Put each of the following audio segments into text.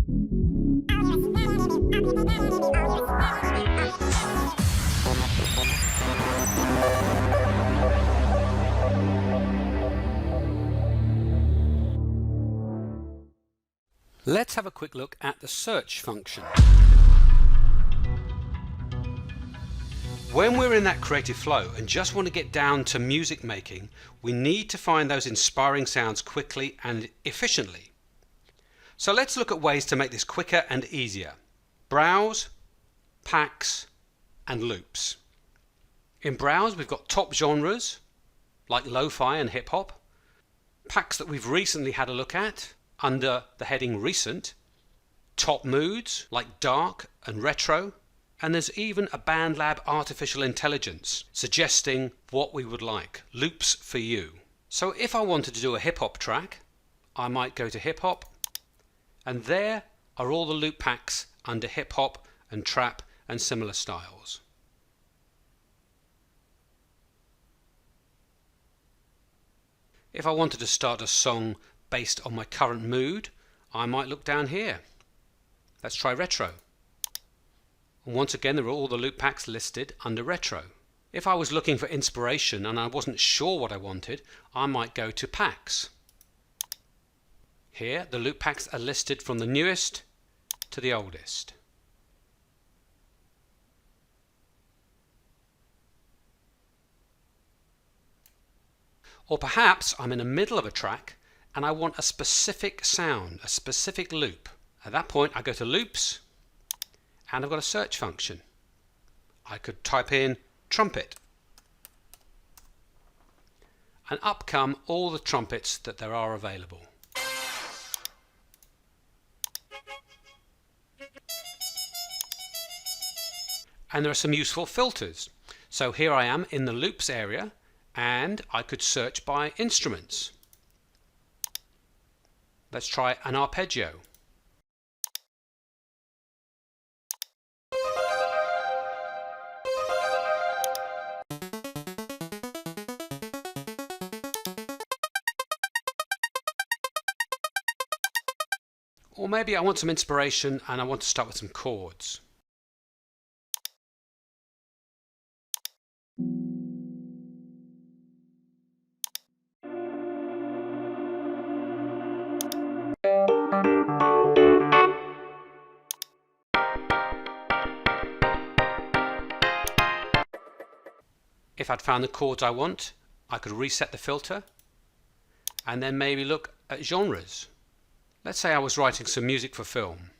Let's have a quick look at the search function. When we're in that creative flow and just want to get down to music making, we need to find those inspiring sounds quickly and efficiently. So let's look at ways to make this quicker and easier. Browse, packs, and loops. In Browse we've got top genres like lo-fi and hip-hop, packs that we've recently had a look at under the heading Recent, top moods like dark and retro, and there's even a BandLab Artificial Intelligence suggesting what we would like, loops for you. So if I wanted to do a hip-hop track, I might go to hip-hop, and there are all the loop packs under hip-hop and trap and similar styles. If I wanted to start a song based on my current mood, I might look down here. Let's try retro. And once again, there are all the loop packs listed under retro. If I was looking for inspiration and I wasn't sure what I wanted, I might go to packs. Here, the loop packs are listed from the newest to the oldest. Or perhaps I'm in the middle of a track and I want a specific sound, a specific loop. At that point I go to loops and I've got a search function. I could type in trumpet and up come all the trumpets that there are available. And there are some useful filters. So here I am in the loops area and I could search by instruments. Let's try an arpeggio. Or maybe I want some inspiration and I want to start with some chords. If I'd found the chords I want, I could reset the filter and then maybe look at genres. Let's say I was writing some music for film.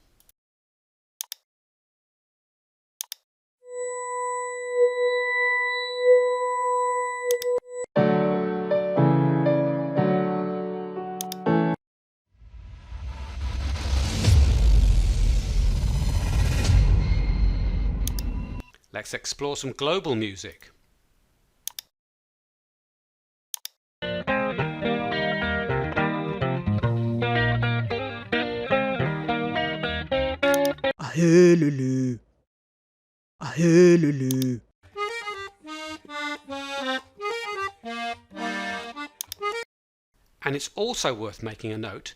Let's explore some global music. Heeley. Heeley. And it's also worth making a note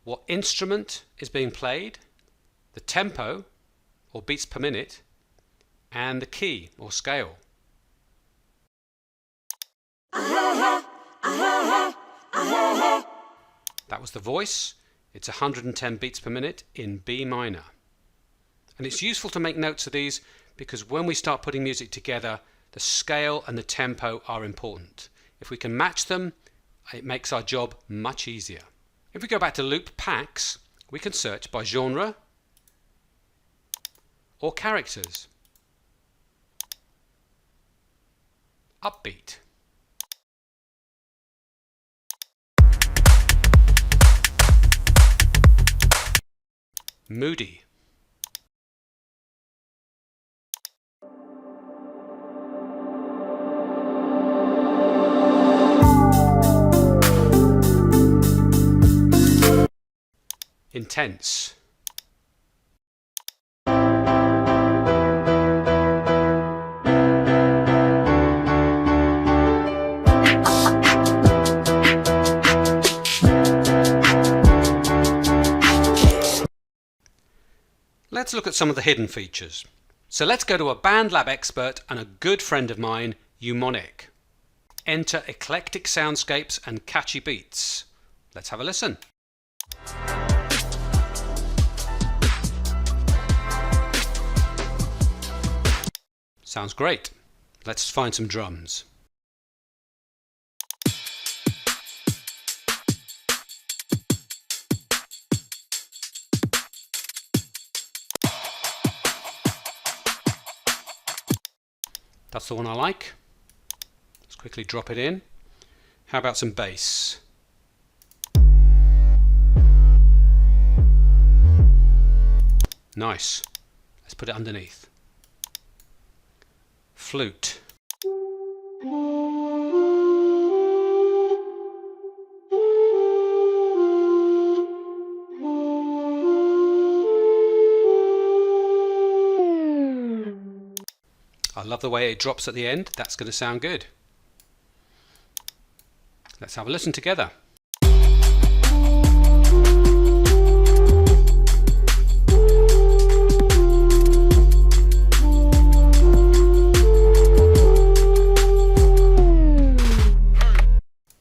what instrument is being played, the tempo or beats per minute, and the key or scale. That was the voice. It's 110 beats per minute in B minor. And it's useful to make notes of these because when we start putting music together, the scale and the tempo are important. If we can match them, it makes our job much easier. If we go back to loop packs, we can search by genre or characters. Upbeat. Moody. Intense. let's look at some of the hidden features. So let's go to a BandLab expert and a good friend of mine, Mnemonic. Enter eclectic soundscapes and catchy beats. Let's have a listen. Sounds great. Let's find some drums. That's the one I like. Let's quickly drop it in. How about some bass? Nice. Let's put it underneath. Flute. I love the way it drops at the end. That's going to sound good. Let's have a listen together.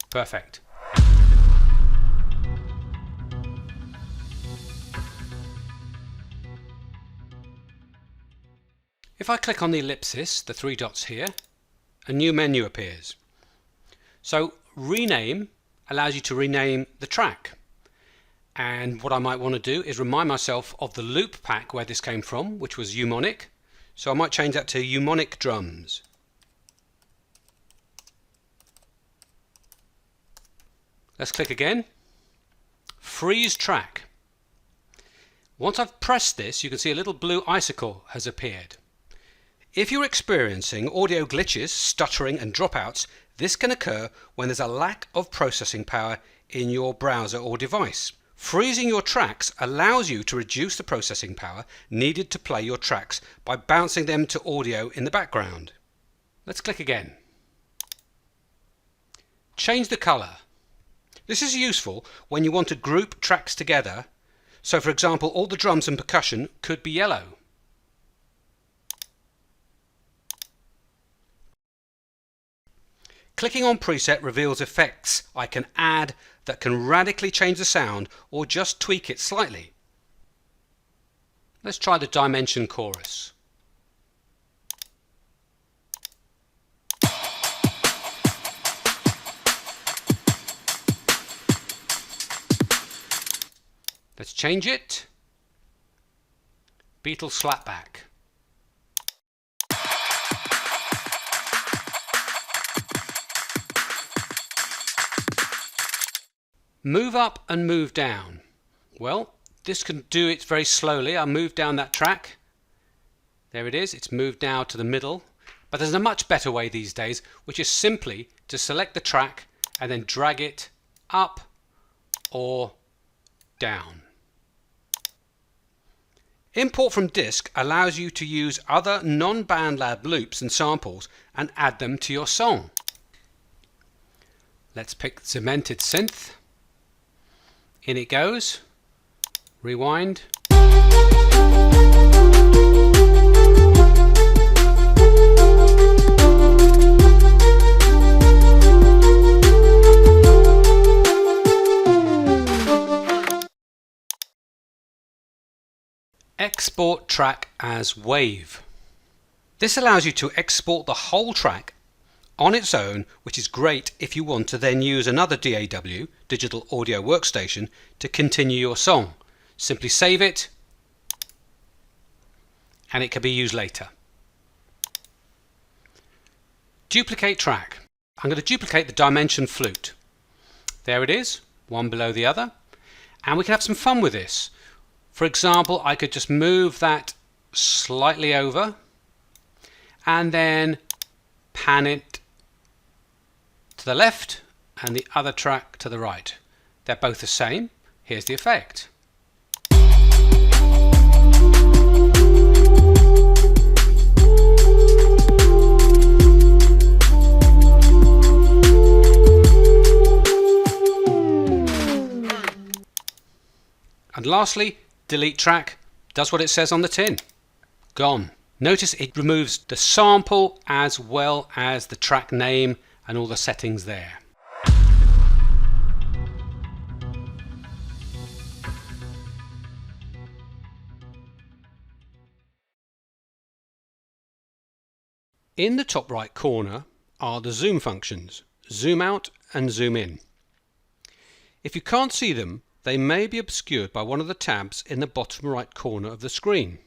Perfect. If I click on the ellipsis, the three dots here, a new menu appears. So rename allows you to rename the track. And what I might want to do is remind myself of the loop pack where this came from, which was Mnemonic. So I might change that to Mnemonic Drums. Let's click again. Freeze track. Once I've pressed this, you can see a little blue icicle has appeared. If you're experiencing audio glitches, stuttering and dropouts, this can occur when there's a lack of processing power in your browser or device. Freezing your tracks allows you to reduce the processing power needed to play your tracks by bouncing them to audio in the background. Let's click again. Change the color. This is useful when you want to group tracks together. So for example, all the drums and percussion could be yellow. Clicking on preset reveals effects I can add that can radically change the sound or just tweak it slightly. Let's try the dimension chorus. Let's change it. Beatles slapback. Move up and move down. Well, this can do it very slowly. I'll move down that track. There it is. It's moved now to the middle. But there's a much better way these days, which is simply to select the track and then drag it up or down. Import from disk allows you to use other non-BandLab loops and samples and add them to your song. Let's pick Cemented Synth. In it goes. Rewind. Export track as wave. This allows you to export the whole track on its own, which is great if you want to then use another DAW, digital audio workstation, to continue your song. Simply save it and it can be used later. Duplicate track. I'm going to duplicate the dimension flute. There it is, one below the other, and we can have some fun with this. For example, I could just move that slightly over and then pan it to the left and the other track to the right. They're both the same. Here's the effect. And lastly, delete track Does what it says on the tin. Gone. Notice it removes the sample as well as the track name and all the settings there. In the top right corner are the zoom functions, zoom out and zoom in. If you can't see them, they may be obscured by one of the tabs in the bottom right corner of the screen.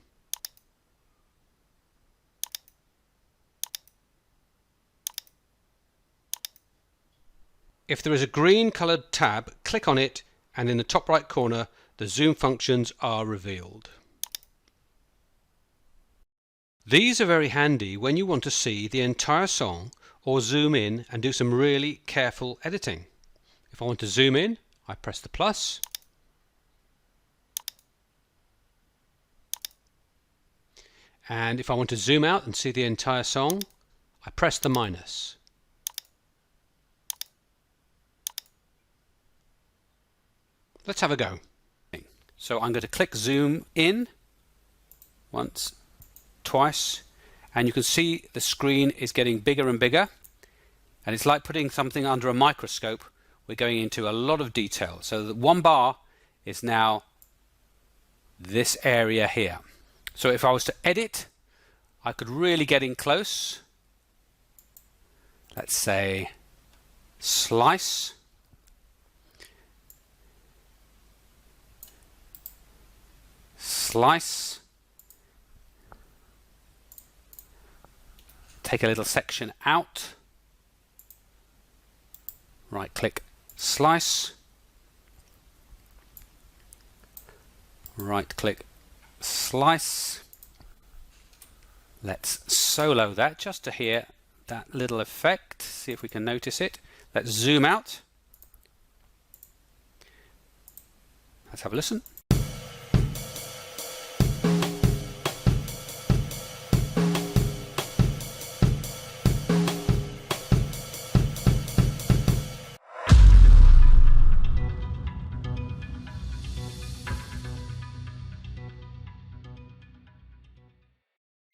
If there is a green coloured tab, click on it, and in the top right corner the zoom functions are revealed. These are very handy when you want to see the entire song or zoom in and do some really careful editing. If I want to zoom in, I press the plus. And if I want to zoom out and see the entire song, I press the minus. Let's have a go. So I'm going to click zoom in once, twice, and you can see the screen is getting bigger and bigger, and it's like putting something under a microscope. We're going into a lot of detail. So the one bar is now this area here. So if I was to edit, I could really get in close. Let's say slice. Slice. Take a little section out. Right click, slice. Right click, slice. Let's solo that just to hear that little effect. See if we can notice it. Let's zoom out. Let's have a listen.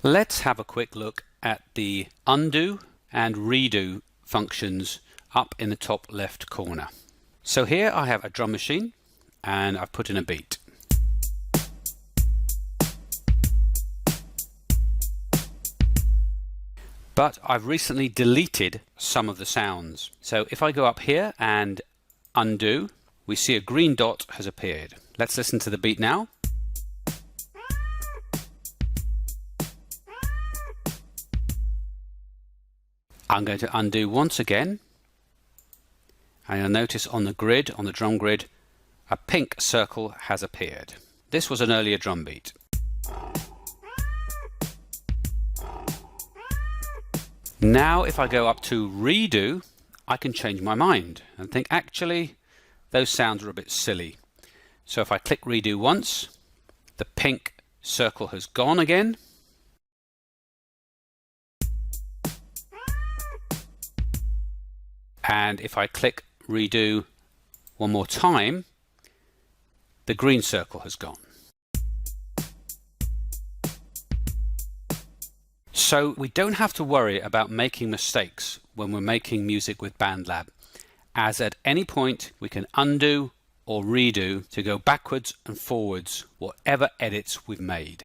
Let's have a quick look at the undo and redo functions up in the top left corner. So here I have a drum machine and I've put in a beat. But I've recently deleted some of the sounds. So if I go up here and undo, we see a green dot has appeared. Let's listen to the beat now. I'm going to undo once again, and you'll notice on the grid, on the drum grid, a pink circle has appeared. This was an earlier drum beat. Now if I go up to redo, I can change my mind and think actually those sounds are a bit silly. So if I click redo once, the pink circle has gone again. And if I click redo one more time, the green circle has gone. So we don't have to worry about making mistakes when we're making music with BandLab, as at any point we can undo or redo to go backwards and forwards whatever edits we've made.